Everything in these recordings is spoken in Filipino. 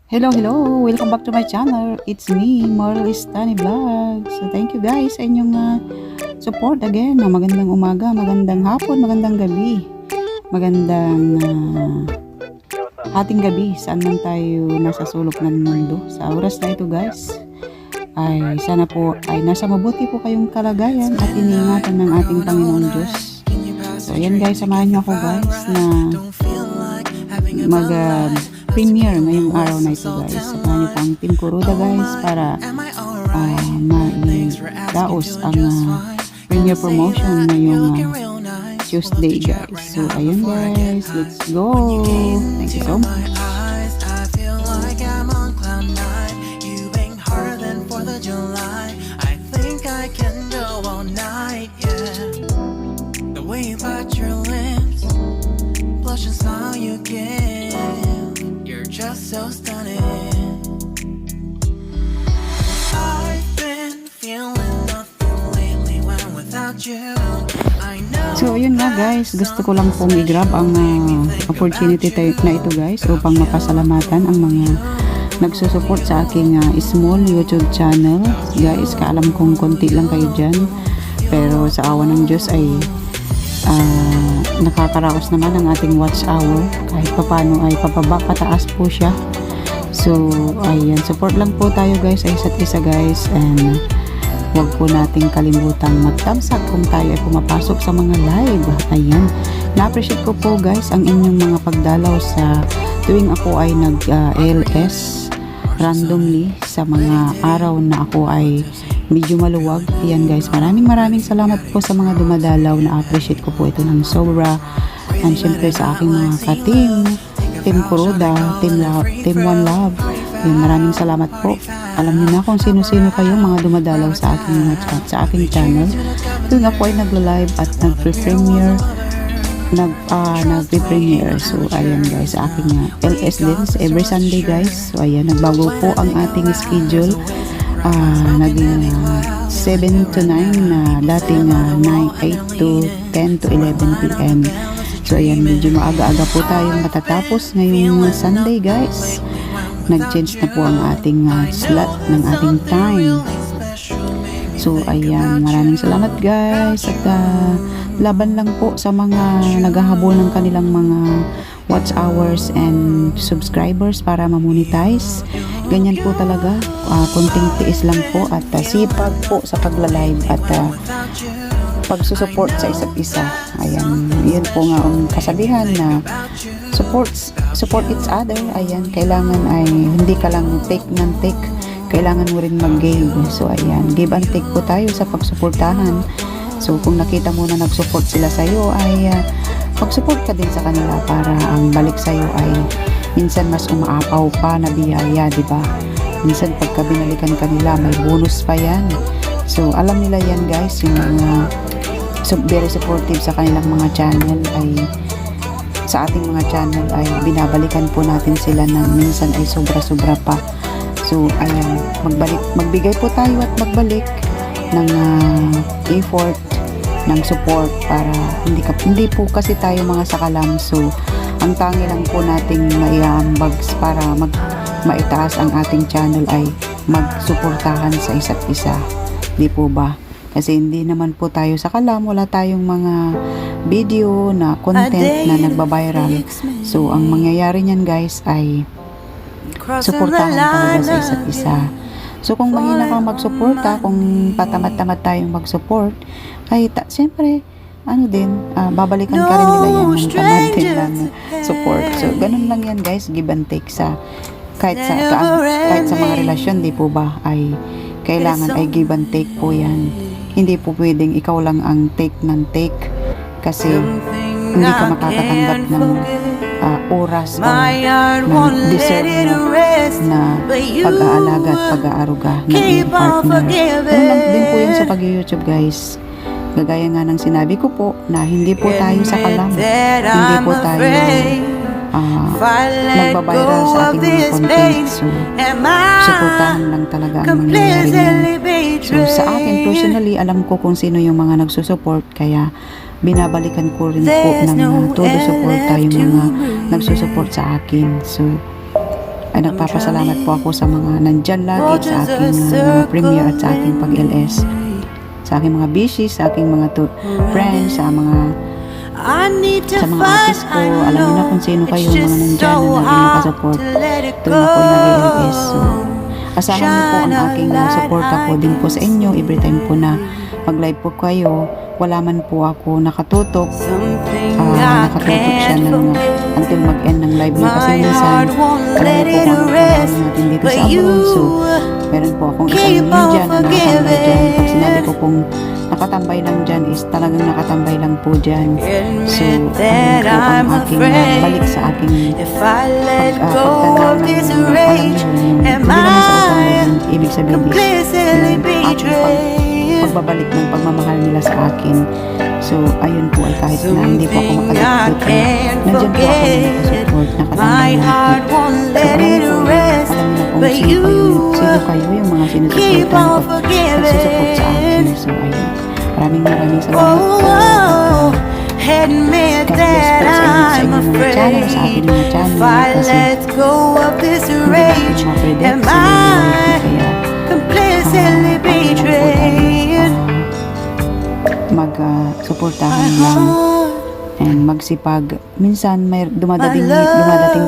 Hello, hello! Welcome back to my channel. It's me, Marl Istani Vlog. So, thank you guys sa inyong support again. Magandang umaga, magandang hapon, magandang gabi. Magandang hating gabi. Saan man tayo nasa sulok ng mundo. Sa oras na ito guys, ay sana po ay nasa mabuti po kayong kalagayan at iniingatan ng ating Panginoon Diyos. So, ayan guys, samahan niyo ako guys na premiere ngayong araw na ito guys. Samahan niyo pang Team Kuruda guys para ma-daos ang premiere promotion ngayong Tuesday guys. So ayun guys, let's go. Thank you so much. Just so stunning. I've been feeling nothing lately when without you. I know. So yun nga guys, gusto ko lang pong i-grab ang opportunity na ito guys upang mapasalamatan ang mga nagsusupport sa aking small YouTube channel. Guys, kaalam kong konti lang kayo dyan, pero sa awa ng Diyos ay nakakaraos naman ang ating watch hour kahit papano ay pataas po siya. So ayan, support lang po tayo guys sa isa't isa guys, and huwag po nating kalimutang mag-thumbs up kung tayo ay pumapasok sa mga live. Ayan, na-appreciate ko po guys ang inyong mga pagdalaw sa tuwing ako ay nag-LS randomly sa mga araw na ako ay medyo maluwag. Ayan guys, maraming salamat po sa mga dumadalaw. Na-appreciate ko po ito ng sobra. And syempre sa aking mga Team Kuruda, Team One Love. Ayan, maraming salamat po. Alam niyo na kung sino-sino kayo mga dumadalaw sa aking channel. Tuwing ako ay nagla-live at nagpre-premiere. So ayan guys, sa aking LS din every Sunday guys. So ayan, nagbago po ang ating schedule. Naging 7 to 9 na dating 8 to 10 to 11 p.m. So ayan, medyo maaga-aga po tayong matatapos ngayong Sunday guys. Nag-change na po ang ating slot ng ating time. So ayan, maraming salamat guys, at laban lang po sa mga naghahabol ng kanilang mga watch hours and subscribers para ma-monetize. Ganyan po talaga, konting tiis lang po at sipag po sa pagla-live at pagsusupport sa isa't isa. Ayan, yun po nga ang kasabihan na support each other. Ayan, kailangan ay hindi ka lang take ng take, kailangan mo rin mag-give. So ayan, give and take po tayo sa pagsuportahan. So kung nakita mo na nag-support sila sa iyo ay mag-support ka din sa kanila para ang balik sa iyo ay minsan mas umaapaw pa na biyaya, di ba? Minsan pagka binalikan kanila may bonus pa yan. So alam nila yan guys, yung mga very supportive sa kanilang mga channel ay sa ating mga channel ay binabalikan po natin sila na minsan ay sobra-sobra pa. So ayan, magbigay po tayo at magbalik ng effort, ng support para hindi po kasi tayo mga sakalam. So ang tangi lang po nating maiambags para maitaas ang ating channel ay magsuportahan sa isa't isa, di po ba? Kasi hindi naman po tayo sakalam, wala tayong mga video na content na nagbabiral. So ang mangyayari niyan guys ay suportahan talaga sa isa't isa. So kung mahina kang magsuporta, kung patamad-tamad tayong mag-support, ay siyempre babalikan ka rin nila yan ng tamad din ng support. So ganun lang yan guys, give and take kahit sa mga relasyon, di po ba, ay kailangan ay give and take po yan. Hindi po pwedeng ikaw lang ang take ng take, kasi hindi ka makakatanggap ng oras o ng deserve na pag-aalaga at pag-aaruga ng iyong partner. Ganun lang din po yan sa pag-YouTube guys. Gagaya nga ng sinabi ko po na hindi po tayo sakalam, hindi po tayo nagbabiral sa ating mga content. So supportahan lang talaga ang mangyayari niyan. So sa akin personally, alam ko kung sino yung mga nagsusupport, kaya binabalikan ko rin po ng todo suporta yung mga nagsusupport sa akin. So ay nagpapasalamat po ako sa mga nandyan lagi sa aking mga premiere at sa aking pag-LS. Sa aking mga bishies, sa aking mga friends, sa mga artist ko. Alam niyo na kung sino kayo mga nandyan na naging makasupport tuwing ako nag-LS. So, asahan niyo po ang aking suporta po din po sa inyo every time po na mag-live po kayo. Wala man po ako nakatutok siya until mag-end ng live niya kasi minsan alam niyo po kung ano natin dito sa abroad. So meron po akong isang yun dyan na nakatambay dyan. Pag sinabi ko pong nakatambay lang dyan is talagang nakatambay lang po dyan. So ang aking balik sa aking pagtanaw ng alam niyo hindi naman sa utang ibig sabihin is yung aking pagbabalik ng pagmamahal nila sa akin. So, ayun po ay kahit na hindi po ako makalagpot nandiyan po ako nakasupport, nakatambay natin. So, alam niyo kung sino kayo, yung mga sinusuportan ko, nagsusupport sa akin. So, ayun. Maraming salamat po. God bless po sa inyong mga channel, sa akin mga channel, kasi hindi natin ma-predict sa buhay ko, kaya mag-suportahan lang and magsipag. Minsan may dumadating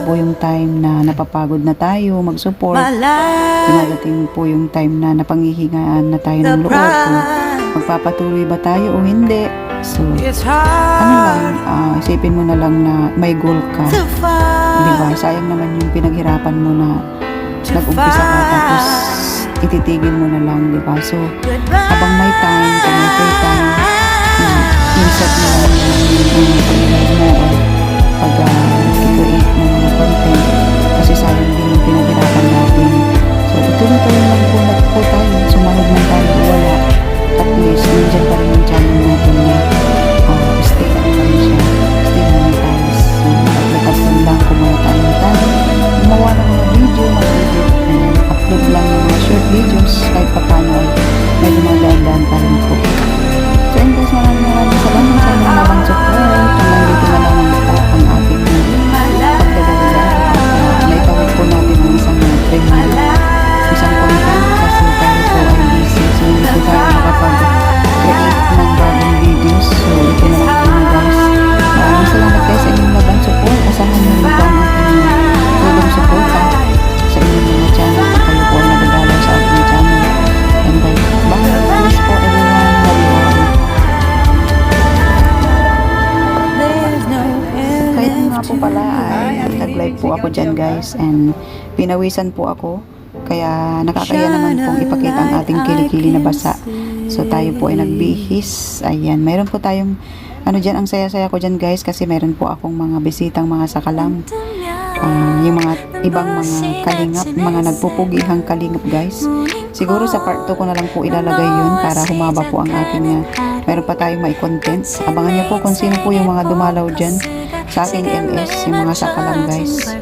po yung time na napapagod na tayo mag-support. Dumadating po yung time na napanghihingaan na tayo ng loob kung magpapatuloy ba tayo o hindi. So, isipin mo na lang na may goal ka. Diba? Sayang naman yung pinaghirapan mo na nag-umpisa ka tapos ititigil mo na lang, diba? So, habang may time, kung may free time, i-set mo lang yung pag-live mo o pag-create ng mga content kasi sayang din yung pinaghirapan natin. So, tuloy-tuloy lang po tayo. Sumanod man tayo o wala. At least, nandiyan pa rin yung channel natin na stay na pa rin siya. Stay monetize. At lang kung mga tayo. Gumawa ng mga video, upload lang ng mga short videos kahit pa paano ay may dumadaan pa rin po. So yun guys, maraming salamat sa inyong labang support. Hanggang dito na lang ang ating pagdadala. Naitawid po natin ang isang training, isang content kasi tayo po ay busy. So hindi po tayo makapag-create ng bagong videos. So ito na lang po guys. Maraming salamat guys sa inyong labang support. Asahan nyo rin po ang ating tulong support sa inyong mga channel. Kayo po ang nagdadalaw sa ating channel. And bye. Please po everyone. Love you all. Kahit nga po pala ay nag-live po ako dyan guys and pinawisan po ako. Kaya nakakaya naman pong ipakita ang ating kilikili na basa. So tayo po ay nagbihis. Ayan. Mayroon po tayong dyan, ang saya-saya ko dyan guys kasi mayroon po akong mga bisitang mga sakalam. Yung mga ibang mga kalingap, mga nagpupugihang kalingap guys. Siguro sa part 2 ko na lang po ilalagay yun para humaba po ang aking meron pa tayong may content. Abangan nyo po kung sino po yung mga dumalaw dyan sa aking LS, yung mga sakalam guys.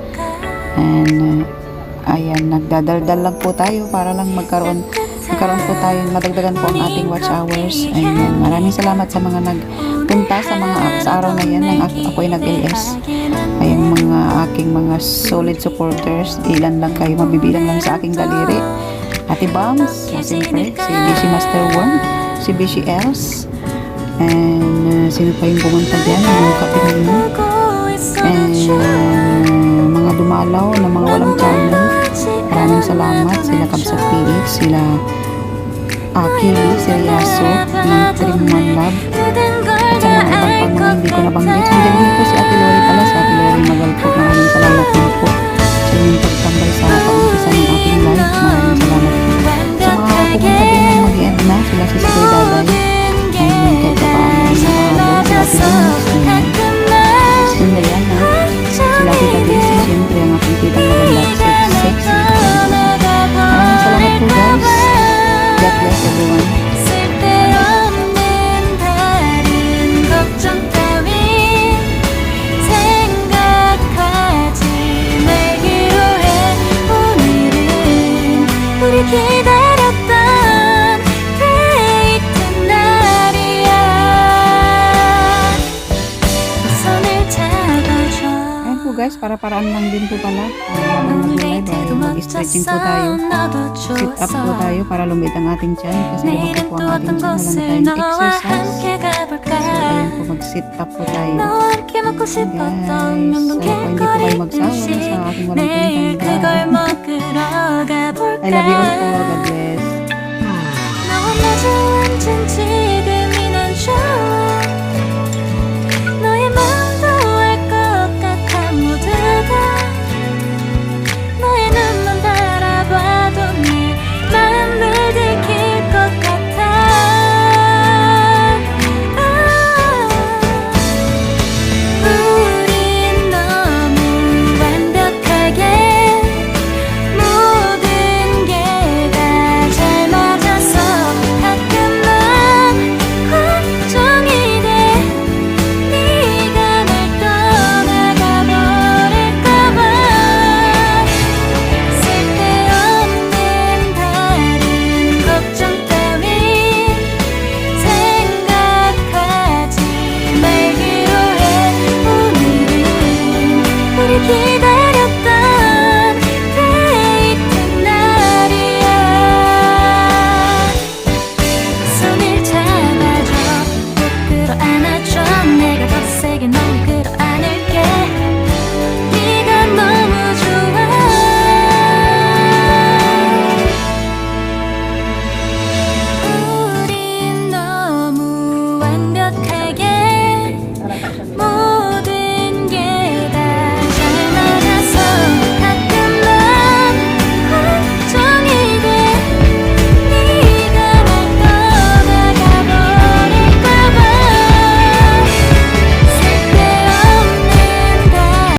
And ayan, nagdadaldal lang po tayo para lang magkaroon po tayo, madagdagan po ang ating watch hours. Ayan, maraming salamat sa mga nagpunta sa araw na yan nang ako ay nag-LS. Ayan, mga aking mga solid supporters, ilan lang kayo, mabibilang lang sa aking daliri. Ate Bams, siyempre, si Bishi Master 1, si Bishi Els, and sino pa yung pumunta dyan, yung kapilino, and mga dumalaw na mga walang channel. Maraming salamat, sila Kabsat PH, sila Akili, Seryoso, ng Trim One Love, at sa mga ibang pang mga hindi ko nabanggit. Nandiyan din po si Ate Lori pala, si Ate Lori Magalpot. Maraming salamat din po sa inyong pagtambay sa pag-umpisa ng ating live. Maraming salamat po. Sa mga pumunta din ng mag-end na, sila si Sigoy Daday, ayun, kahit pa paano yung nakahabol, sila si Venus, si Mariana, sila Tita Daisy, siyempre ang aking titang maganda, sexy. Maraming salamat po guys. God bless everyone. 걱정 따윈 생각하지 마. para-paraan lang din po pala. Habang nag-live ay mag-stretching po tayo. Sit up po tayo para lumit ang ating tiyan. Kasi lumaki po ang ating tiyan. Wala na tayong exercise. So, ayan po, mag-sit up po tayo. Guys, sana po hindi po kayo magsawa sa aking walang kwentang vlog. I love you all po. God bless. 너와 마주 앉은 지